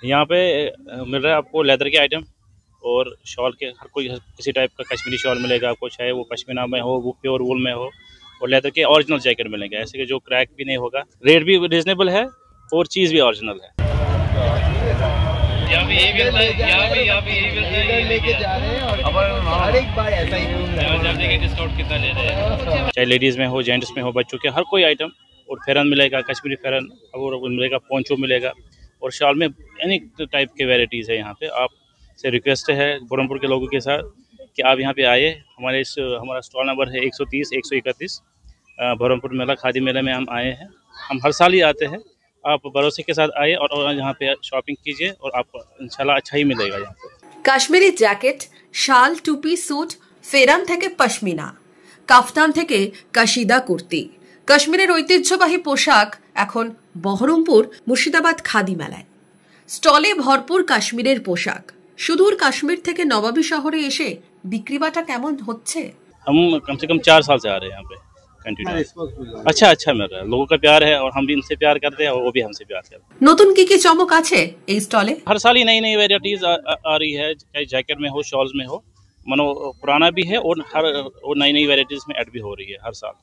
यहाँ पे मिल रहा है आपको लेदर के आइटम और शॉल के, हर कोई किसी टाइप का कश्मीरी शॉल मिलेगा आपको, चाहे वो पश्मीना में हो, वो प्योर वूल में हो, और लेदर के ओरिजिनल जैकेट मिलेंगे, ऐसे कि जो क्रैक भी नहीं होगा। रेट भी रिजनेबल है और चीज़ भी ओरिजिनल है। चाहे लेडीज़ में हो, जेंट्स में हो, बच्चों के हर कोई आइटम, और फेरन मिलेगा, कश्मीरी फेरन और मिलेगा, पोंचो मिलेगा, और शॉल में एनी टाइप के वेराइटीज़ है यहाँ पे। आप से रिक्वेस्ट है बरहमपुर के लोगों के साथ कि आप यहाँ पे आइए। हमारा स्टॉल नंबर है 130 131 बरहमपुर मेला, खादी मेले में हम आए हैं। हम हर साल ही आते हैं। आप भरोसे के साथ आइए और यहाँ पे शॉपिंग कीजिए और आपको इंशाल्लाह अच्छा ही मिलेगा यहाँ पे। काश्मीरी জ্যাকেট, শাল, টুপি, স্যুট, ফেরান থেকে পশমিনা, কাফতান থেকে কাশিদা কুর্তি, কাশ্মীরের ঐতিহ্যবাহী পোশাক এখন বহরমপুর মুর্শিদাবাদ খাদি মেলায়। স্টলে ভরপুর কাশ্মীরের পোশাক। সুদূর কাশ্মীর থেকে নবাবী শহরে এসে বিক্রিবাটা কেমন হচ্ছে? हम कम से कम 4 साल से आ रहे हैं यहाँ पे कंटिन्यू। अच्छा मिल रहा है, लोगों का प्यार है और हम भी इनसे प्यार करते हैं और वो भी हमसे प्यार करते हैं। নতুন কি চমক আছে এই স্টলে? हर साल ही नई नई वेराइटीज आ रही है, चाहे जैकेट में हो, शॉल्स में हो, मनो पुराना भी है और नई नई वेराइटीज में ऐड भी हो रही है। हर साल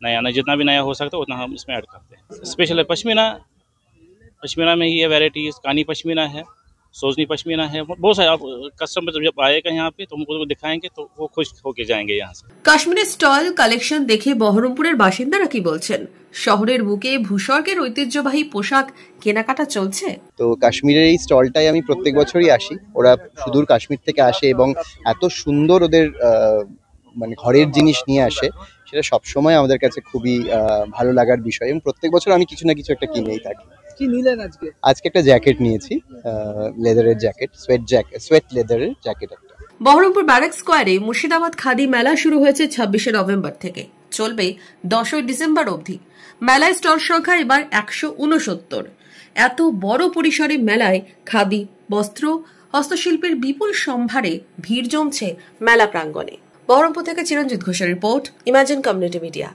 नया जितना भी नया हो सकता है उतना हम इसमें ऐड करते हैं। स्पेशल है पश्मीना में ही है वेराइटीज, कानी पश्मीना है, सोजनी पश्मीना है, बहुत सारे। आप कस्टमर जब आएगा यहाँ पे तो उनको दिखाएंगे तो वो खुश होके जाएंगे यहाँ से। কাশ্মীরের স্টল কালেকশন দেখে বহরমপুরের বাসিন্দারা কি বলছেন? শহরের বুকে ভূস্বর্গের ঐতিহ্যবাহী পোশাক কেনাকাটা চলছে। তো কাশ্মীরের এই স্টলটাই আমি প্রত্যেক বছরই আসি। ওরা সুদূর কাশ্মীর থেকে আসে এবং এত সুন্দর ওদের মানে ঘরের জিনিস নিয়ে আসে, সেটা সবসময় আমাদের কাছে খুবই ভালো লাগার বিষয়, এবং প্রত্যেক বছর আমি কিছু না কিছু একটা কিনেই থাকি। কি নিলেন আজকে? আজকে একটা জ্যাকেট নিয়েছি, লেদারের জ্যাকেট, সোয়েট লেদারের জ্যাকেট একটা। বহরমপুর ব্যারাক স্কোয়ারে মুর্শিদাবাদ খাদি মেলা শুরু হয়েছে 26শে নভেম্বর থেকে, চলবে 10ই ডিসেম্বর অবধি। মেলায় স্টল সংখ্যা এবার 169। এত বড় পরিসরে মেলায় খাদি, বস্ত্র, হস্তশিল্পের বিপুল সম্ভারে ভিড় জমছে মেলা প্রাঙ্গণে। বহরমপুর থেকে চিরঞ্জিত ঘোষের রিপোর্ট, ইমাজিন কমিউনিটি মিডিয়া।